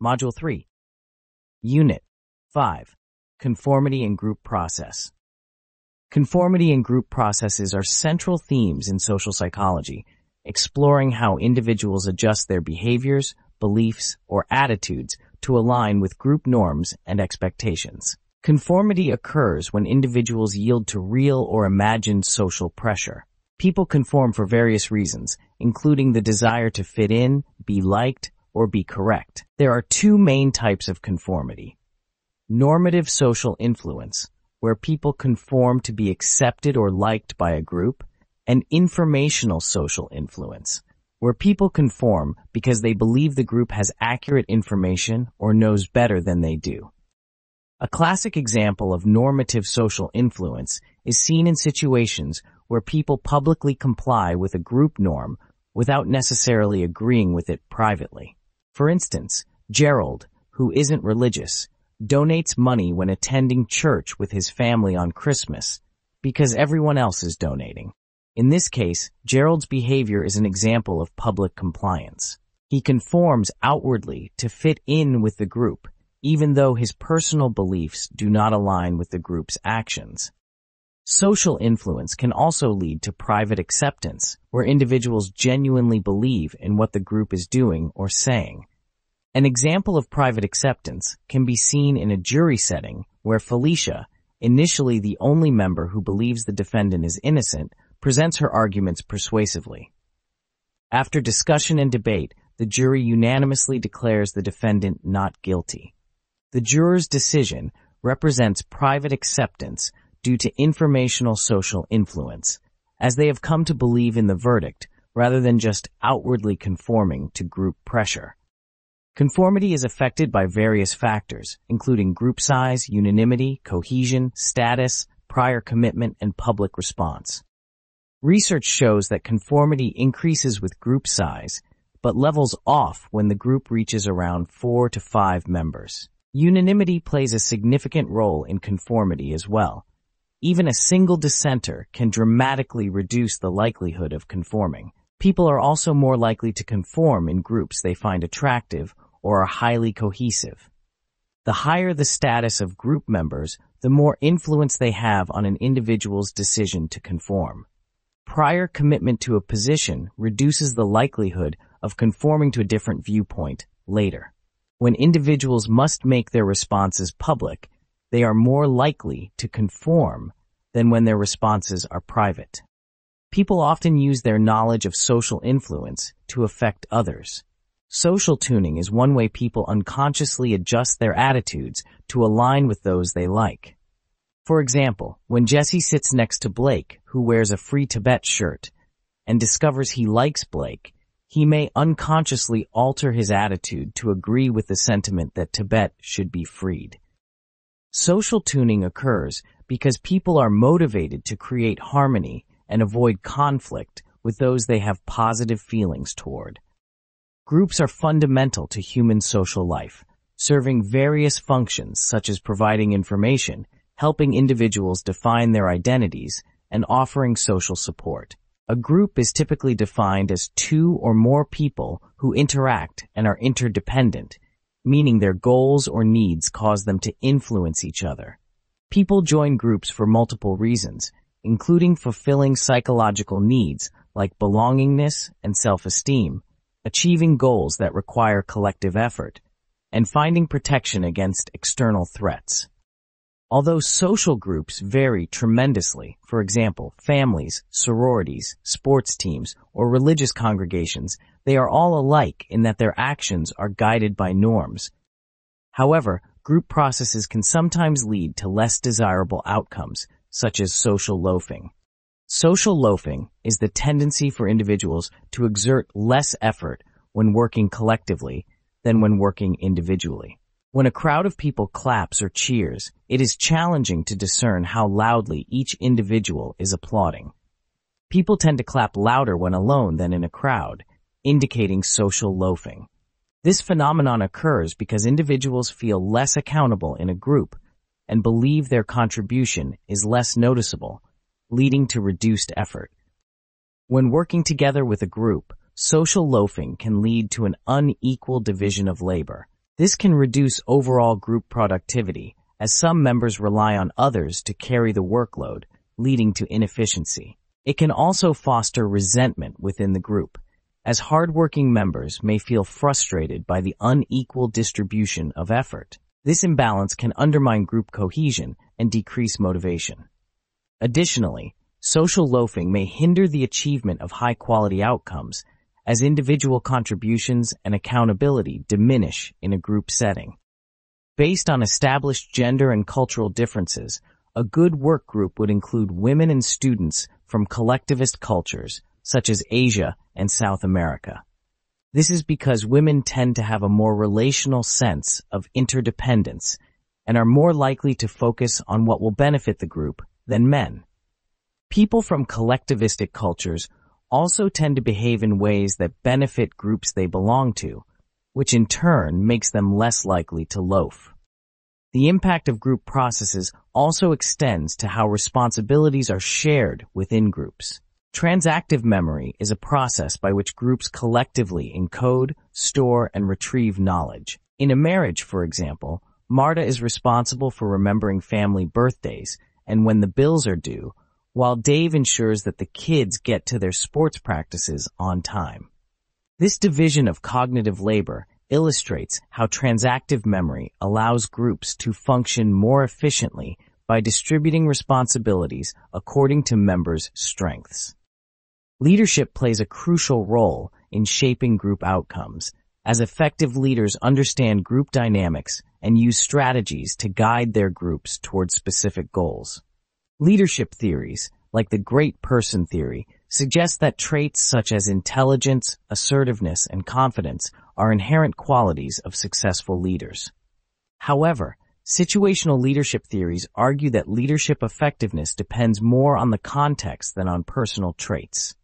Module 3. Unit 5. Conformity and Group Process. Conformity and group processes are central themes in social psychology, exploring how individuals adjust their behaviors, beliefs, or attitudes to align with group norms and expectations. Conformity occurs when individuals yield to real or imagined social pressure. People conform for various reasons, including the desire to fit in, be liked, or be correct. There are two main types of conformity. Normative social influence, where people conform to be accepted or liked by a group, and informational social influence, where people conform because they believe the group has accurate information or knows better than they do. A classic example of normative social influence is seen in situations where people publicly comply with a group norm without necessarily agreeing with it privately. For instance, Gerald, who isn't religious, donates money when attending church with his family on Christmas because everyone else is donating. In this case, Gerald's behavior is an example of public compliance. He conforms outwardly to fit in with the group, even though his personal beliefs do not align with the group's actions. Social influence can also lead to private acceptance, where individuals genuinely believe in what the group is doing or saying. An example of private acceptance can be seen in a jury setting where Felicia, initially the only member who believes the defendant is innocent, presents her arguments persuasively. After discussion and debate, the jury unanimously declares the defendant not guilty. The juror's decision represents private acceptance due to informational social influence, as they have come to believe in the verdict rather than just outwardly conforming to group pressure. Conformity is affected by various factors, including group size, unanimity, cohesion, status, prior commitment, and public response. Research shows that conformity increases with group size, but levels off when the group reaches around 4 to 5 members. Unanimity plays a significant role in conformity as well. Even a single dissenter can dramatically reduce the likelihood of conforming. People are also more likely to conform in groups they find attractive or are highly cohesive. The higher the status of group members, the more influence they have on an individual's decision to conform. Prior commitment to a position reduces the likelihood of conforming to a different viewpoint later. When individuals must make their responses public, they are more likely to conform than when their responses are private. People often use their knowledge of social influence to affect others. Social tuning is one way people unconsciously adjust their attitudes to align with those they like. For example, when Jesse sits next to Blake, who wears a Free Tibet shirt, and discovers he likes Blake, he may unconsciously alter his attitude to agree with the sentiment that Tibet should be freed. Social tuning occurs because people are motivated to create harmony and avoid conflict with those they have positive feelings toward. Groups are fundamental to human social life, serving various functions such as providing information, helping individuals define their identities, and offering social support. A group is typically defined as 2 or more people who interact and are interdependent, meaning their goals or needs cause them to influence each other. People join groups for multiple reasons, including fulfilling psychological needs like belongingness and self-esteem, achieving goals that require collective effort, and finding protection against external threats. Although social groups vary tremendously, for example, families, sororities, sports teams, or religious congregations, they are all alike in that their actions are guided by norms. However, group processes can sometimes lead to less desirable outcomes, such as social loafing. Social loafing is the tendency for individuals to exert less effort when working collectively than when working individually. When a crowd of people claps or cheers, it is challenging to discern how loudly each individual is applauding. People tend to clap louder when alone than in a crowd, indicating social loafing. This phenomenon occurs because individuals feel less accountable in a group and believe their contribution is less noticeable, leading to reduced effort. When working together with a group, social loafing can lead to an unequal division of labor. This can reduce overall group productivity, as some members rely on others to carry the workload, leading to inefficiency. It can also foster resentment within the group, as hardworking members may feel frustrated by the unequal distribution of effort. This imbalance can undermine group cohesion and decrease motivation. Additionally, social loafing may hinder the achievement of high-quality outcomes, as individual contributions and accountability diminish in a group setting. Based on established gender and cultural differences, a good work group would include women and students from collectivist cultures, such as Asia and South America. This is because women tend to have a more relational sense of interdependence and are more likely to focus on what will benefit the group than men. People from collectivistic cultures also tend to behave in ways that benefit groups they belong to, which in turn makes them less likely to loaf. The impact of group processes also extends to how responsibilities are shared within groups. Transactive memory is a process by which groups collectively encode, store, and retrieve knowledge. In a marriage, for example, Marta is responsible for remembering family birthdays and when the bills are due, while Dave ensures that the kids get to their sports practices on time. This division of cognitive labor illustrates how transactive memory allows groups to function more efficiently by distributing responsibilities according to members' strengths. Leadership plays a crucial role in shaping group outcomes, as effective leaders understand group dynamics and use strategies to guide their groups toward specific goals. Leadership theories, like the Great Person theory, suggest that traits such as intelligence, assertiveness, and confidence are inherent qualities of successful leaders. However, situational leadership theories argue that leadership effectiveness depends more on the context than on personal traits.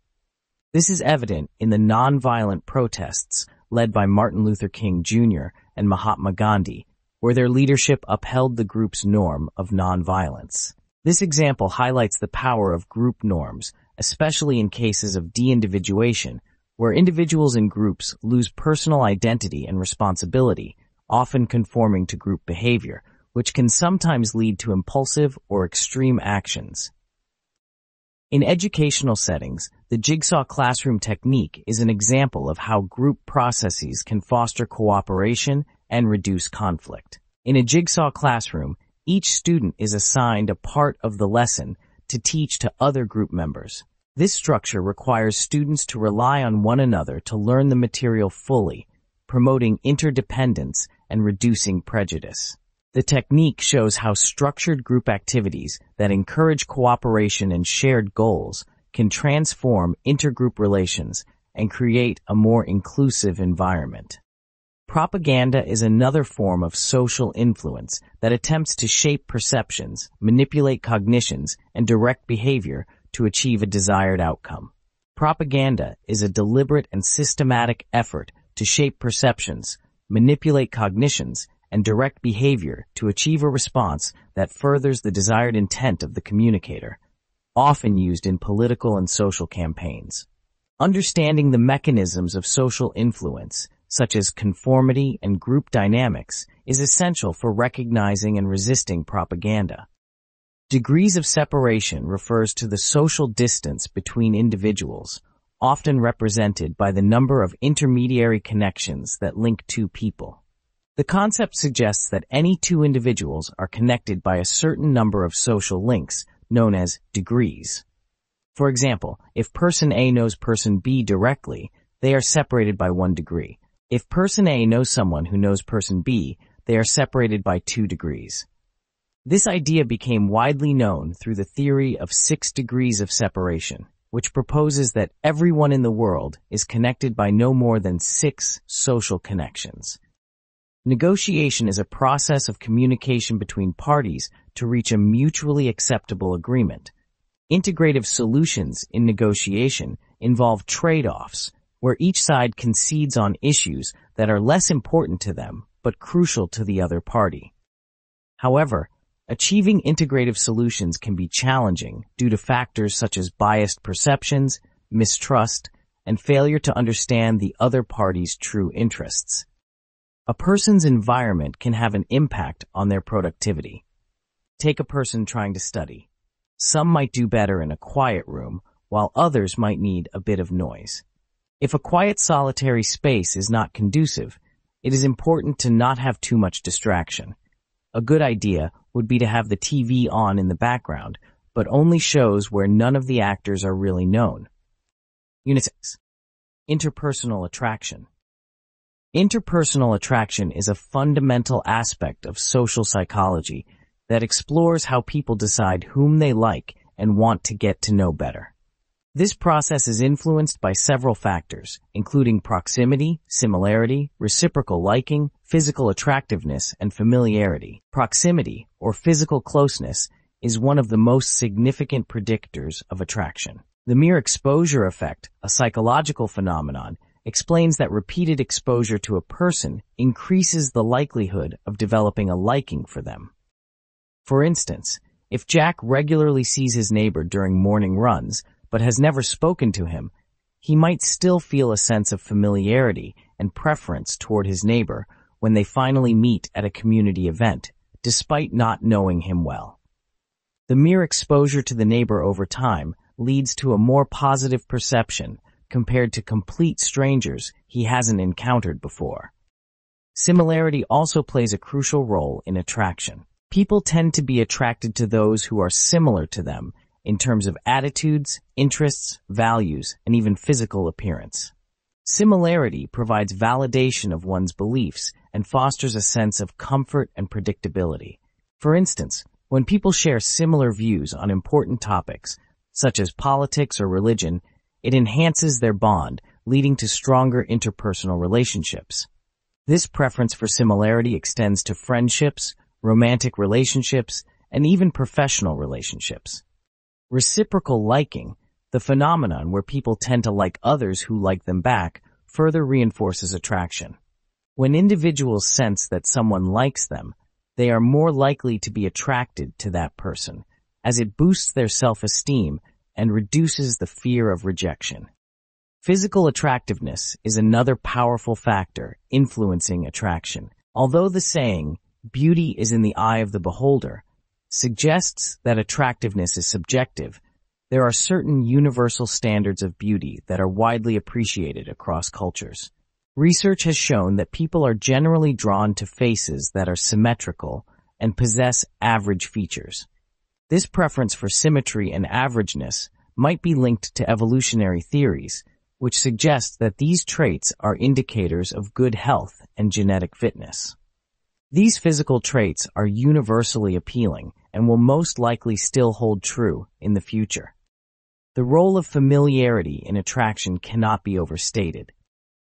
This is evident in the nonviolent protests led by Martin Luther King Jr. and Mahatma Gandhi, where their leadership upheld the group's norm of nonviolence. This example highlights the power of group norms, especially in cases of de-individuation, where individuals and groups lose personal identity and responsibility, often conforming to group behavior, which can sometimes lead to impulsive or extreme actions. In educational settings, the jigsaw classroom technique is an example of how group processes can foster cooperation and reduce conflict. In a jigsaw classroom, each student is assigned a part of the lesson to teach to other group members. This structure requires students to rely on one another to learn the material fully, promoting interdependence and reducing prejudice. The technique shows how structured group activities that encourage cooperation and shared goals can transform intergroup relations and create a more inclusive environment. Propaganda is another form of social influence that attempts to shape perceptions, manipulate cognitions, and direct behavior to achieve a desired outcome. Propaganda is a deliberate and systematic effort to shape perceptions, manipulate cognitions, and direct behavior to achieve a response that furthers the desired intent of the communicator, often used in political and social campaigns. Understanding the mechanisms of social influence, such as conformity and group dynamics, is essential for recognizing and resisting propaganda. Degrees of separation refers to the social distance between individuals, often represented by the number of intermediary connections that link two people. The concept suggests that any two individuals are connected by a certain number of social links, known as degrees. For example, if person A knows person B directly, they are separated by 1 degree. If person A knows someone who knows person B, they are separated by 2 degrees. This idea became widely known through the theory of 6 degrees of separation, which proposes that everyone in the world is connected by no more than 6 social connections. Negotiation is a process of communication between parties to reach a mutually acceptable agreement. Integrative solutions in negotiation involve trade-offs, where each side concedes on issues that are less important to them but crucial to the other party. However, achieving integrative solutions can be challenging due to factors such as biased perceptions, mistrust, and failure to understand the other party's true interests. A person's environment can have an impact on their productivity. Take a person trying to study. Some might do better in a quiet room, while others might need a bit of noise. If a quiet, solitary space is not conducive, it is important to not have too much distraction. A good idea would be to have the TV on in the background, but only shows where none of the actors are really known. Unit 6. Interpersonal attraction. Interpersonal attraction is a fundamental aspect of social psychology that explores how people decide whom they like and want to get to know better. This process is influenced by several factors, including proximity, similarity, reciprocal liking, physical attractiveness, and familiarity. Proximity, or physical closeness, is one of the most significant predictors of attraction. The mere exposure effect, a psychological phenomenon, explains that repeated exposure to a person increases the likelihood of developing a liking for them. For instance, if Jack regularly sees his neighbor during morning runs, but has never spoken to him, he might still feel a sense of familiarity and preference toward his neighbor when they finally meet at a community event, despite not knowing him well. The mere exposure to the neighbor over time leads to a more positive perception compared to complete strangers he hasn't encountered before. Similarity also plays a crucial role in attraction. People tend to be attracted to those who are similar to them in terms of attitudes, interests, values, and even physical appearance. Similarity provides validation of one's beliefs and fosters a sense of comfort and predictability. For instance, when people share similar views on important topics, such as politics or religion, it enhances their bond, leading to stronger interpersonal relationships. This preference for similarity extends to friendships, romantic relationships, and even professional relationships. Reciprocal liking, the phenomenon where people tend to like others who like them back, further reinforces attraction. When individuals sense that someone likes them, they are more likely to be attracted to that person, as it boosts their self-esteem and reduces the fear of rejection. Physical attractiveness is another powerful factor influencing attraction. Although the saying, "beauty is in the eye of the beholder," suggests that attractiveness is subjective, there are certain universal standards of beauty that are widely appreciated across cultures. Research has shown that people are generally drawn to faces that are symmetrical and possess average features. This preference for symmetry and averageness might be linked to evolutionary theories, which suggest that these traits are indicators of good health and genetic fitness. These physical traits are universally appealing and will most likely still hold true in the future. The role of familiarity in attraction cannot be overstated.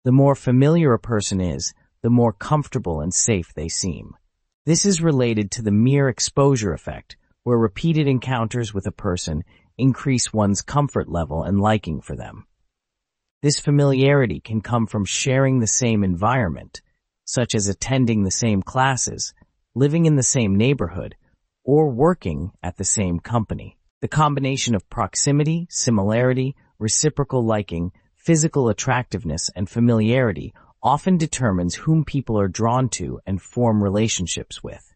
The more familiar a person is, the more comfortable and safe they seem. This is related to the mere exposure effect, where repeated encounters with a person increase one's comfort level and liking for them. This familiarity can come from sharing the same environment, such as attending the same classes, living in the same neighborhood, or working at the same company. The combination of proximity, similarity, reciprocal liking, physical attractiveness, and familiarity often determines whom people are drawn to and form relationships with.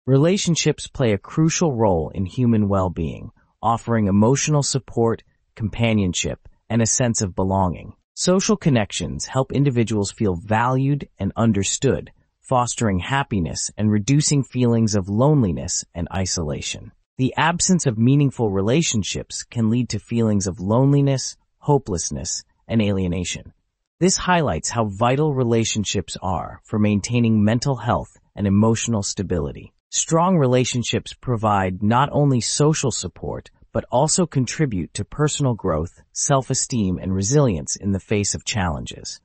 Relationships play a crucial role in human well-being, offering emotional support, companionship, and a sense of belonging. Social connections help individuals feel valued and understood, fostering happiness and reducing feelings of loneliness and isolation. The absence of meaningful relationships can lead to feelings of loneliness, hopelessness, and alienation. This highlights how vital relationships are for maintaining mental health and emotional stability. Strong relationships provide not only social support, but also contribute to personal growth, self-esteem, and resilience in the face of challenges.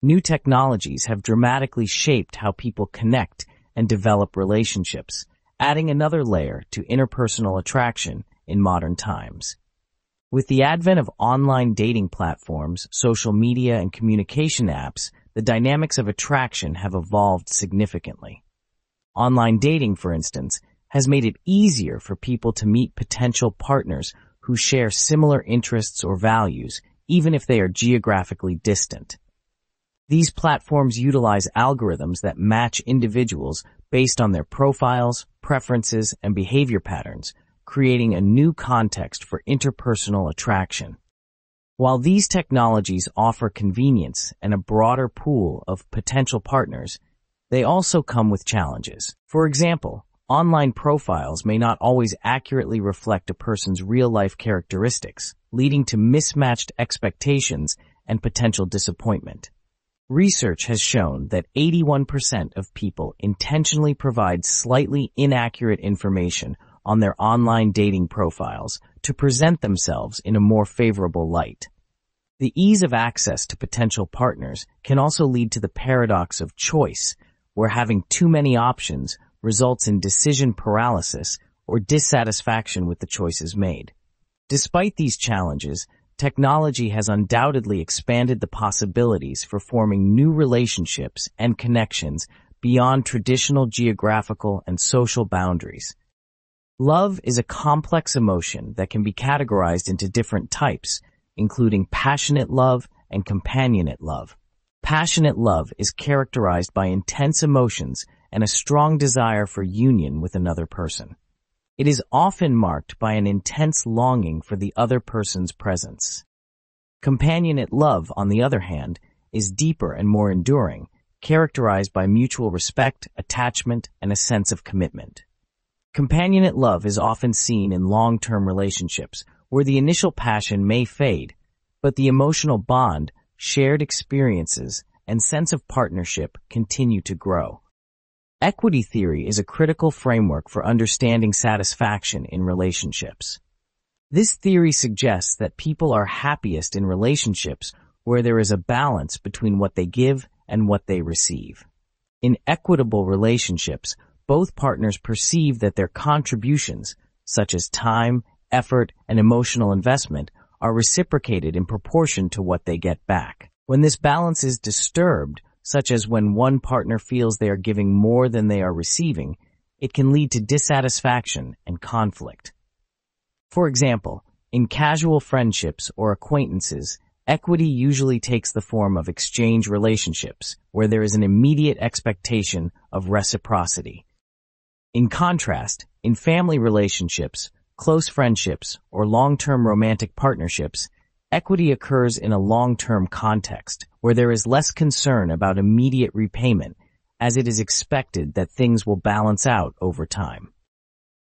New technologies have dramatically shaped how people connect and develop relationships, adding another layer to interpersonal attraction in modern times. With the advent of online dating platforms, social media, and communication apps, the dynamics of attraction have evolved significantly. Online dating, for instance, has made it easier for people to meet potential partners who share similar interests or values, even if they are geographically distant. These platforms utilize algorithms that match individuals based on their profiles, preferences, and behavior patterns, creating a new context for interpersonal attraction. While these technologies offer convenience and a broader pool of potential partners, they also come with challenges. For example, online profiles may not always accurately reflect a person's real-life characteristics, leading to mismatched expectations and potential disappointment. Research has shown that 81% of people intentionally provide slightly inaccurate information on their online dating profiles to present themselves in a more favorable light. The ease of access to potential partners can also lead to the paradox of choice, where having too many options results in decision paralysis or dissatisfaction with the choices made. Despite these challenges, technology has undoubtedly expanded the possibilities for forming new relationships and connections beyond traditional geographical and social boundaries. Love is a complex emotion that can be categorized into different types, including passionate love and companionate love. Passionate love is characterized by intense emotions and a strong desire for union with another person. It is often marked by an intense longing for the other person's presence. Companionate love, on the other hand, is deeper and more enduring, characterized by mutual respect, attachment, and a sense of commitment. Companionate love is often seen in long-term relationships, where the initial passion may fade, but the emotional bond, shared experiences, and sense of partnership continue to grow. Equity theory is a critical framework for understanding satisfaction in relationships. This theory suggests that people are happiest in relationships where there is a balance between what they give and what they receive. In equitable relationships, both partners perceive that their contributions, such as time, effort, and emotional investment, are reciprocated in proportion to what they get back. When this balance is disturbed, such as when one partner feels they are giving more than they are receiving, it can lead to dissatisfaction and conflict. For example, in casual friendships or acquaintances, equity usually takes the form of exchange relationships, where there is an immediate expectation of reciprocity. In contrast, in family relationships, close friendships, or long-term romantic partnerships, equity occurs in a long-term context, where there is less concern about immediate repayment, as it is expected that things will balance out over time.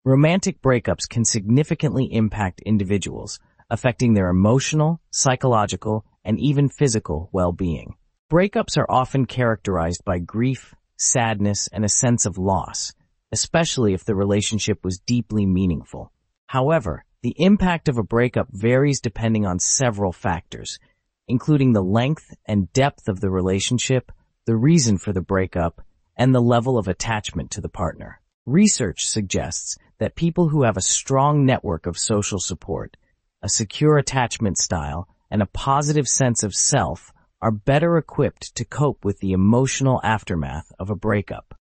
Romantic breakups can significantly impact individuals, affecting their emotional, psychological, and even physical well-being. Breakups are often characterized by grief, sadness, and a sense of loss, especially if the relationship was deeply meaningful. However, the impact of a breakup varies depending on several factors, including the length and depth of the relationship, the reason for the breakup, and the level of attachment to the partner. Research suggests that people who have a strong network of social support, a secure attachment style, and a positive sense of self are better equipped to cope with the emotional aftermath of a breakup.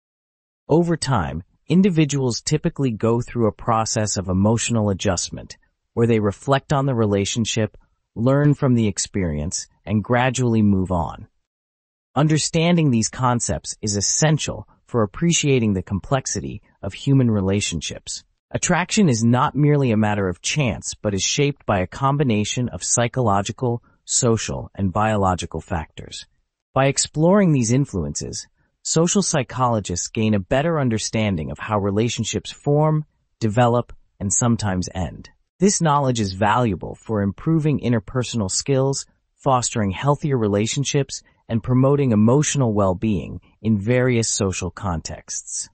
Over time, individuals typically go through a process of emotional adjustment, where they reflect on the relationship, learn from the experience, and gradually move on. Understanding these concepts is essential for appreciating the complexity of human relationships. Attraction is not merely a matter of chance, but is shaped by a combination of psychological, social, and biological factors. By exploring these influences, social psychologists gain a better understanding of how relationships form, develop, and sometimes end. This knowledge is valuable for improving interpersonal skills, fostering healthier relationships, and promoting emotional well-being in various social contexts.